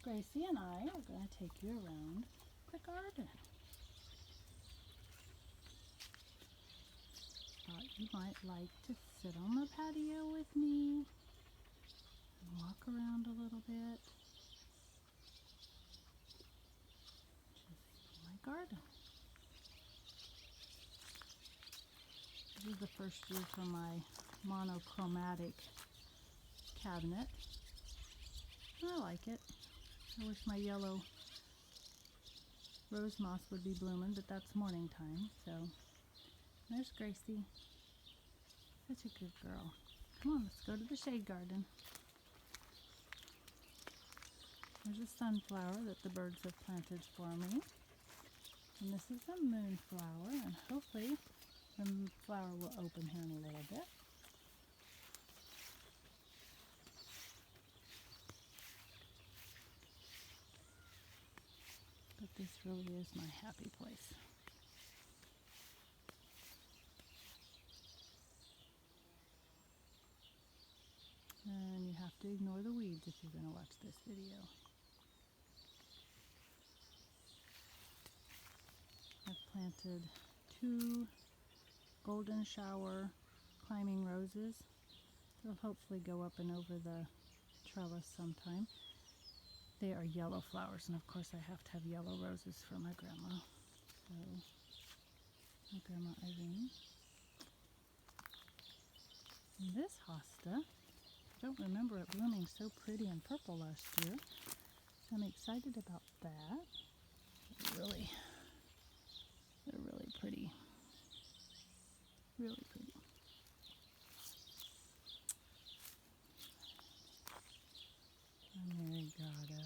Gracie and I are going to take you around the garden. Thought you might like to sit on the patio with me and walk around a little bit. Just my garden. This is the first year for my monochromatic cabinet. I like it. I wish my yellow rose moss would be blooming, but that's morning time. So there's Gracie. Such a good girl. Come on, let's go to the shade garden. There's a sunflower that the birds have planted for me. And this is a moonflower, and hopefully the flower will open here in a little bit. But this really is my happy place. And you have to ignore the weeds if you're going to watch this video. I've planted 2 golden shower climbing roses. They'll hopefully go up and over the trellis sometime. They are yellow flowers, and of course I have to have yellow roses for my grandma. So, my grandma Irene. And this hosta, I don't remember it blooming so pretty and purple last year, so I'm excited about that. They're really pretty. Really pretty. A Marigato.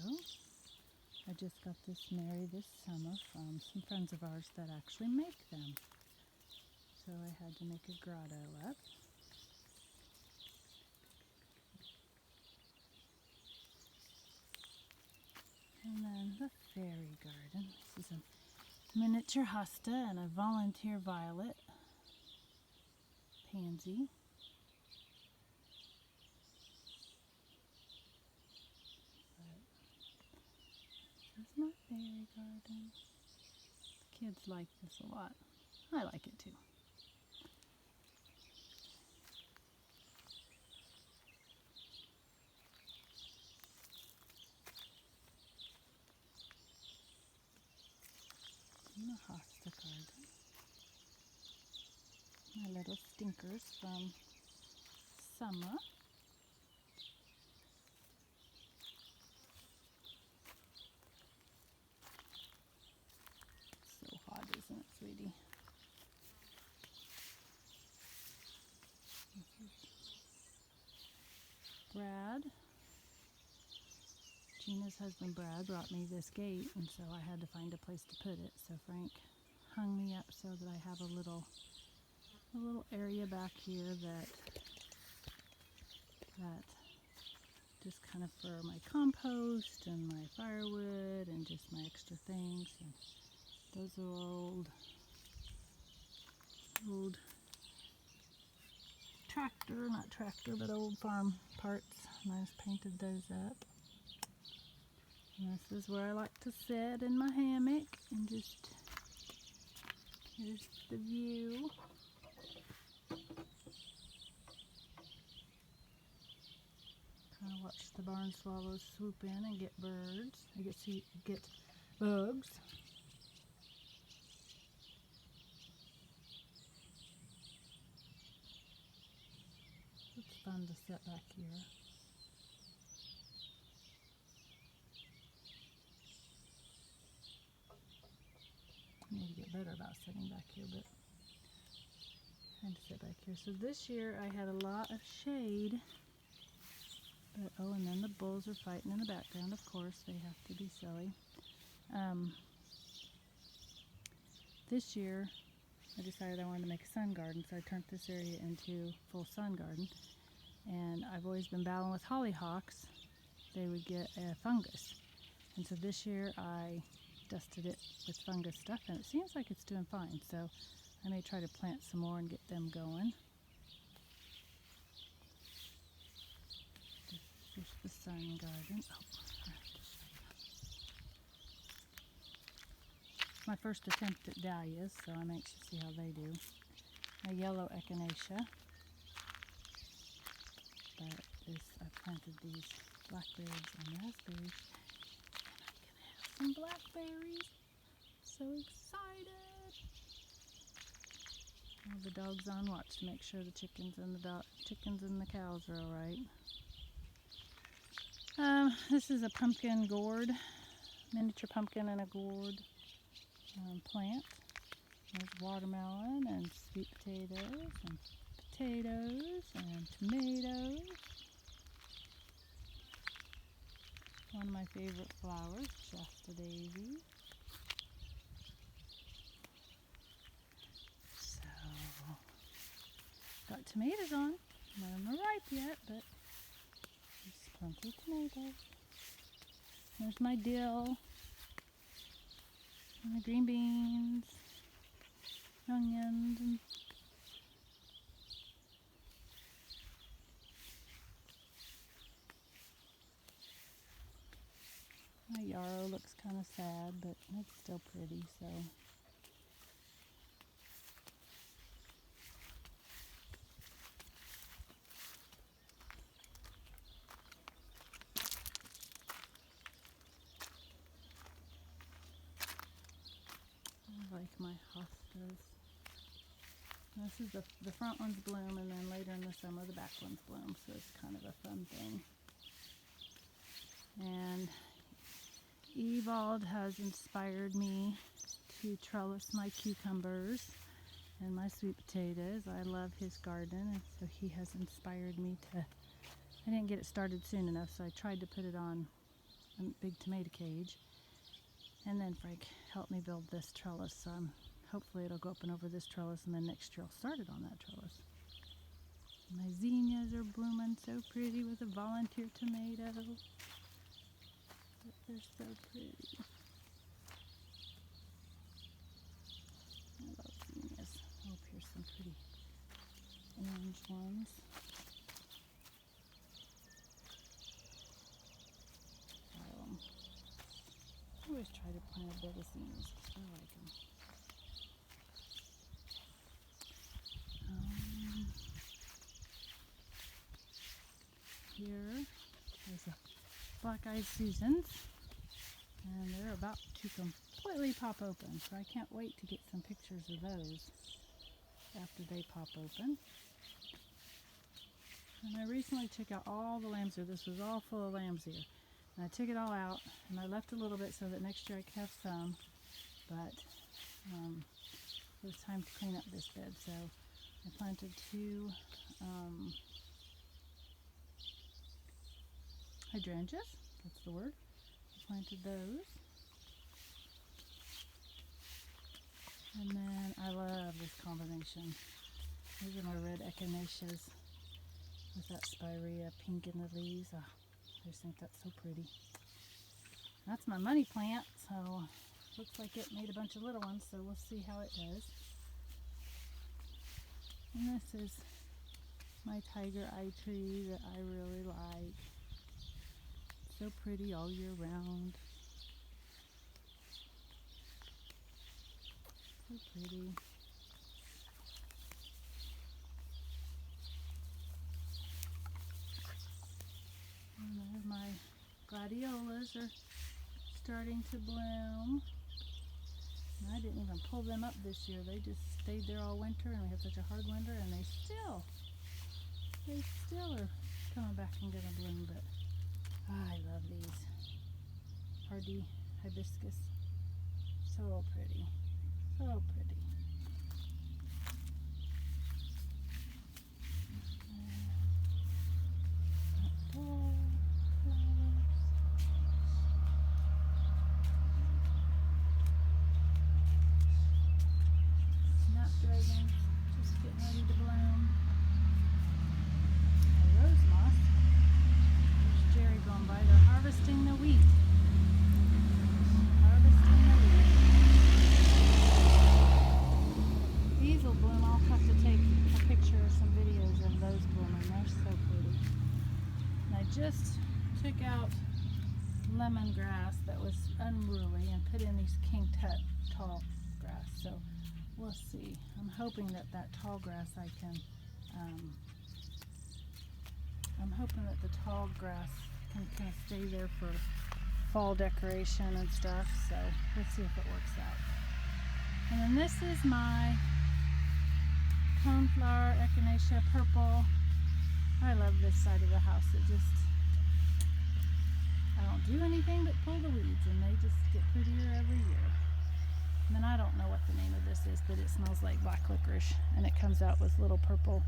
I just got this Mary this summer from some friends of ours that actually make them. So I had to make a grotto up. And then the fairy garden. This is a miniature hosta and a volunteer violet pansy. This is my fairy garden. The kids like this a lot. I like it too. In the hosta garden. My little stinkers from summer. So hot, isn't it, sweetie? Brad, Gina's husband Brad, brought me this gate, and so I had to find a place to put it. So Frank hung me up so that I have a little area back here that just kind of for my compost and my firewood and just my extra things. And those are old not tractor, but old farm parts, and I just painted those up. And this is where I like to sit in my hammock and just, here's the view. Kind of watch the barn swallows swoop in and get birds. I get bugs. It's fun to sit back here. I need to get better about sitting back here, but I had to sit back here. So this year I had a lot of shade. But, oh, and then the bulls are fighting in the background, of course. They have to be silly. This year, I decided I wanted to make a sun garden, so I turned this area into full sun garden. And I've always been battling with hollyhocks. They would get a fungus. And so this year I dusted it with fungus stuff, and it seems like it's doing fine. So I may try to plant some more and get them going. Here's the sun garden. Oh, I have to show you. my first attempt at dahlias, so I'm anxious to see how they do. My yellow echinacea. But I planted these blackberries and raspberries, and I'm gonna have some blackberries. So excited! All the dogs on watch to make sure the chickens and the cows are all right. This is a pumpkin gourd, miniature pumpkin in a gourd plant. There's watermelon and sweet potatoes and tomatoes. One of my favorite flowers, Shasta Daisy. So, got tomatoes on. None of them are ripe yet, but there's plenty of tomatoes. There's my dill, and the green beans, onions, and my yarrow looks kind of sad, but it's still pretty, so. I like my hostas. This is the front ones bloom, and then later in the summer the back ones bloom, so it's kind of a fun thing. And Evald has inspired me to trellis my cucumbers and my sweet potatoes. I love his garden, and so he has inspired me to. I didn't get it started soon enough, so I tried to put it on a big tomato cage. And then Frank helped me build this trellis, so hopefully it'll go up and over this trellis, and then next year I'll start it on that trellis. My zinnias are blooming so pretty with a volunteer tomato. But they're so pretty. I love zinnias. Oh, here's some pretty orange ones. I always try to plant a bed of zinnias because I like them. Here there's a black-eyed Susans, and they're about to completely pop open, so I can't wait to get some pictures of those after they pop open. And I recently took out all the lambs here. This was all full of lambs here. And I took it all out, and I left a little bit so that next year I could have some, but it was time to clean up this bed, so I planted two hydrangeas, that's the word. I planted those. And then I love this combination. These are my red echinaceas with that spirea pink in the leaves. Oh, I just think that's so pretty. That's my money plant, so looks like it made a bunch of little ones, so we'll see how it does. And this is my tiger eye tree that I really like. So pretty all year round. So pretty. And there my gladiolas are starting to bloom. And I didn't even pull them up this year. They just stayed there all winter, and we had such a hard winter, and they still are coming back and gonna bloom. But I love these hardy hibiscus. So pretty, so pretty. Snapdragons just getting ready to bloom. A rose moss. There's Jerry going by. They're harvesting the wheat. Harvesting the wheat. These will bloom. I'll have to take a picture or some videos of those blooming. They're so pretty. And I just took out lemongrass that was unruly and put in these king tut tall grass. So we'll see. I'm hoping that tall grass I'm hoping that the tall grass can kind of stay there for fall decoration and stuff. So let's see if it works out. And then this is my coneflower echinacea purple. I love this side of the house. I don't do anything but pull the weeds and they just get prettier every year. And then I don't know what the name of this is, but it smells like black licorice and it comes out with little purple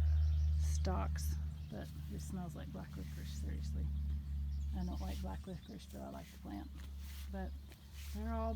stalks, but it smells like black licorice, seriously. I don't like black licorice, but I like the plant. But they're all